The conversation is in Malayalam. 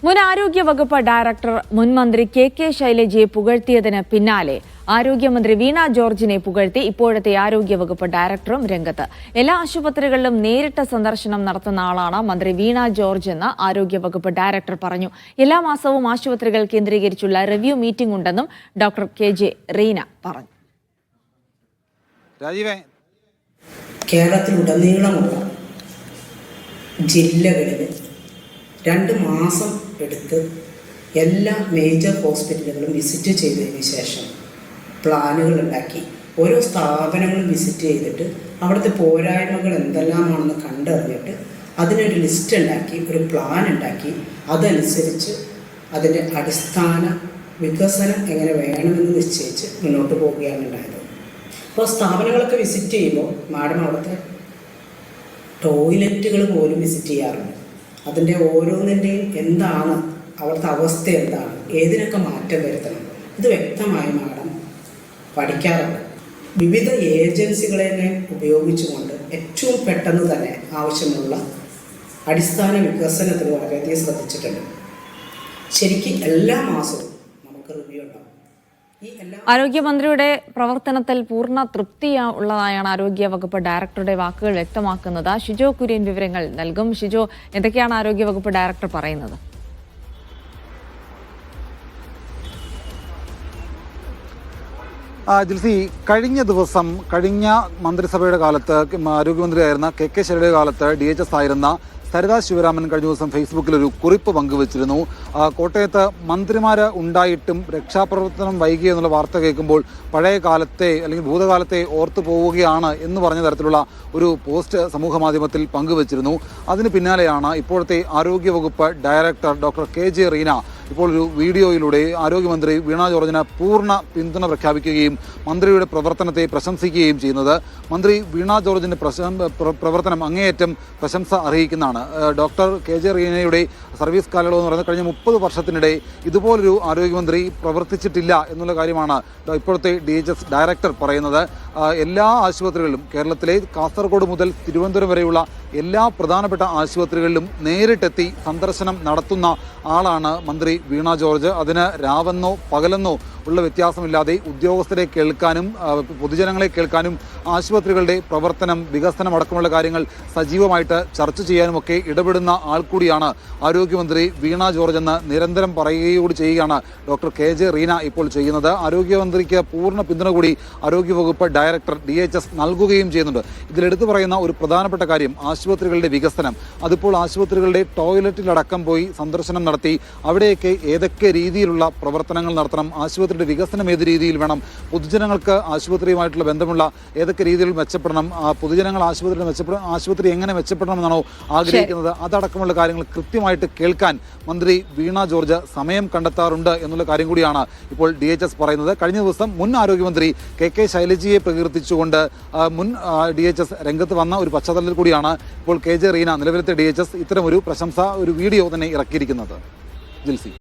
മുൻ ആരോഗ്യ വകുപ്പ് ഡയറക്ടർ മുൻ മന്ത്രി കെ ശൈലജയെ പുകഴ്ത്തിയതിന് പിന്നാലെ ആരോഗ്യമന്ത്രി വീണ ജോർജിനെ പുകഴ്ത്തി ഇപ്പോഴത്തെ ആരോഗ്യ വകുപ്പ് ഡയറക്ടറും രംഗത്ത്. എല്ലാ ആശുപത്രികളിലും നേരിട്ട് സന്ദർശനം നടത്തുന്ന ആളാണ് മന്ത്രി വീണ ജോർജ് എന്ന് ആരോഗ്യ വകുപ്പ് ഡയറക്ടർ പറഞ്ഞു. എല്ലാ മാസവും ആശുപത്രികൾ കേന്ദ്രീകരിച്ചുള്ള റിവ്യൂ മീറ്റിംഗ് ഉണ്ടെന്നും ഡോക്ടർ KJ റീന പറഞ്ഞു. കേരളത്തിലുടനീളമുള്ള ജില്ലകളിൽ 2 മാസം എടുത്ത് എല്ലാ മേജർ ഹോസ്പിറ്റലുകളും വിസിറ്റ് ചെയ്തതിന് ശേഷം പ്ലാനുകൾ ഉണ്ടാക്കി ഓരോ സ്ഥാപനങ്ങളും വിസിറ്റ് ചെയ്തിട്ട് അവിടുത്തെ പോരായ്മകൾ എന്തെല്ലാമാണെന്ന് കണ്ടറിഞ്ഞിട്ട് അതിനൊരു ലിസ്റ്റ് ഉണ്ടാക്കി ഒരു പ്ലാൻ ഉണ്ടാക്കി അതനുസരിച്ച് അതിൻ്റെ അടിസ്ഥാന വികസനം എങ്ങനെ വേണമെന്ന് നിശ്ചയിച്ച് മുന്നോട്ട് പോവുകയാണ് ഉണ്ടായത്. അപ്പോൾ സ്ഥാപനങ്ങളൊക്കെ വിസിറ്റ് ചെയ്യുമ്പോൾ മാഡം അവിടുത്തെ ടോയ്ലറ്റുകൾ പോലും വിസിറ്റ് ചെയ്യാറുണ്ട്. അതിൻ്റെ ഓരോന്നിൻ്റെയും എന്താണ് അവിടുത്തെ അവസ്ഥ, എന്താണ്, ഏതിനൊക്കെ മാറ്റം വരുത്തണം, ഇത് വ്യക്തമായി മാഡം പഠിക്കാറുണ്ട്. വിവിധ ഏജൻസികളെ ഉപയോഗിച്ചുകൊണ്ട് ഏറ്റവും പെട്ടെന്ന് തന്നെ ആവശ്യമുള്ള അടിസ്ഥാന വികസനത്തിൽ വളരെയധികം ശ്രദ്ധിച്ചിട്ടുണ്ട്. ശരിക്കും എല്ലാ മാസവും നമുക്ക് റിവ്യൂ ഉണ്ടാവും. ആരോഗ്യമന്ത്രിയുടെ പ്രവർത്തനത്തിൽ പൂർണ്ണ തൃപ്തിയുള്ളതായാണ് ആരോഗ്യ വകുപ്പ് ഡയറക്ടറുടെ വാക്കുകൾ വ്യക്തമാക്കുന്നത്. ഷിജോ കുര്യൻ വിവരങ്ങൾ നൽകും. ഷിജോ, എന്തൊക്കെയാണ് ആരോഗ്യ വകുപ്പ് ഡയറക്ടർ പറയുന്നത്? ജിൽസി, കഴിഞ്ഞ മന്ത്രിസഭയുടെ കാലത്ത് ആരോഗ്യമന്ത്രിയായിരുന്ന കെ ശൈലജയുടെ കാലത്ത് DHS ആയിരുന്ന സരിതാ ശിവരാമൻ കഴിഞ്ഞ ദിവസം ഫേസ്ബുക്കിൽ ഒരു കുറിപ്പ് പങ്കുവച്ചിരുന്നു. കോട്ടയത്ത് മന്ത്രിമാർ ഉണ്ടായിട്ടും രക്ഷാപ്രവർത്തനം വൈകി എന്നുള്ള വാർത്ത കേൾക്കുമ്പോൾ പഴയ കാലത്തെ അല്ലെങ്കിൽ ഭൂതകാലത്തെ ഓർത്തു പോവുകയാണ് എന്ന് പറഞ്ഞ തരത്തിലുള്ള ഒരു പോസ്റ്റ് സമൂഹ മാധ്യമത്തിൽ പങ്കുവച്ചിരുന്നു. അതിന് പിന്നാലെയാണ് ഇപ്പോഴത്തെ ആരോഗ്യവകുപ്പ് ഡയറക്ടർ ഡോക്ടർ KJ റീന ഇപ്പോൾ ഒരു വീഡിയോയിലൂടെ ആരോഗ്യമന്ത്രി വീണ ജോർജിന് പൂർണ്ണ പിന്തുണ പ്രഖ്യാപിക്കുകയും മന്ത്രിയുടെ പ്രവർത്തനത്തെ പ്രശംസിക്കുകയും ചെയ്യുന്നത്. മന്ത്രി വീണ ജോർജിൻ്റെ പ്രവർത്തനം അങ്ങേയറ്റം പ്രശംസ അർഹിക്കുന്നതാണ്. ഡോക്ടർ KJ റീനയുടെ സർവീസ് കാലയളവ് എന്ന് പറയുന്നത് കഴിഞ്ഞ 30 വർഷത്തിനിടെ ഇതുപോലൊരു ആരോഗ്യമന്ത്രി പ്രവർത്തിച്ചിട്ടില്ല എന്നുള്ള കാര്യമാണ് ഇപ്പോഴത്തെ DHS ഡയറക്ടർ പറയുന്നത്. എല്ലാ ആശുപത്രികളിലും കേരളത്തിലെ കാസർഗോഡ് മുതൽ തിരുവനന്തപുരം വരെയുള്ള എല്ലാ പ്രധാനപ്പെട്ട ആശുപത്രികളിലും നേരിട്ടെത്തി സന്ദർശനം നടത്തുന്ന ആളാണ് മന്ത്രി വീണ ജോർജ്. അതിന് രാവെന്നോ പകലെന്നോ ഉള്ള വ്യത്യാസമില്ലാതെ ഉദ്യോഗസ്ഥരെ കേൾക്കാനും പൊതുജനങ്ങളെ കേൾക്കാനും ആശുപത്രികളുടെ പ്രവർത്തനം, വികസനം അടക്കമുള്ള കാര്യങ്ങൾ സജീവമായിട്ട് ചർച്ച ചെയ്യാനുമൊക്കെ ഇടപെടുന്ന ആൾ കൂടിയാണ് ആരോഗ്യമന്ത്രി വീണ ജോർജ് എന്ന് നിരന്തരം പറയുകയോട് ചെയ്യുകയാണ് ഡോക്ടർ KJ റീന ഇപ്പോൾ ചെയ്യുന്നത്. ആരോഗ്യമന്ത്രിക്ക് പൂർണ്ണ പിന്തുണ കൂടി ആരോഗ്യവകുപ്പ് ഡയറക്ടർ DHS നൽകുകയും ചെയ്യുന്നുണ്ട്. ഇതിലെടുത്തു പറയുന്ന ഒരു പ്രധാനപ്പെട്ട കാര്യം ആശുപത്രികളുടെ വികസനം. അതിപ്പോൾ ആശുപത്രികളുടെ ടോയ്ലറ്റിലടക്കം പോയി സന്ദർശനം നടത്തി അവിടെയൊക്കെ ഏതൊക്കെ രീതിയിലുള്ള പ്രവർത്തനങ്ങൾ നടത്തണം, ആശുപത്രിയുടെ വികസനം ഏത് രീതിയിൽ വേണം, പൊതുജനങ്ങൾക്ക് ആശുപത്രിയുമായിട്ടുള്ള ബന്ധമുള്ള ഏതൊക്കെ രീതിയിൽ മെച്ചപ്പെടണം, പൊതുജനങ്ങൾ ആശുപത്രി എങ്ങനെ മെച്ചപ്പെടണമെന്നാണോ ആഗ്രഹിക്കുന്നത്, അതടക്കമുള്ള കാര്യങ്ങൾ കൃത്യമായിട്ട് കേൾക്കാൻ മന്ത്രി വീണ ജോർജ് സമയം കണ്ടെത്താറുണ്ട് എന്നുള്ള കാര്യം കൂടിയാണ് ഇപ്പോൾ DHS പറയുന്നത്. കഴിഞ്ഞ ദിവസം മുൻ ആരോഗ്യമന്ത്രി കെ ശൈലജയെ പ്രകീർത്തിച്ചുകൊണ്ട് മുൻ DHS രംഗത്ത് വന്ന ഒരു പശ്ചാത്തലത്തിൽ കൂടിയാണ് ഇപ്പോൾ KJ റീന, നിലവിലത്തെ DHS, ഇത്തരം ഒരു പ്രശംസ ഒരു വീഡിയോ തന്നെ ഇറക്കിയിരിക്കുന്നത്. ജിൽസി.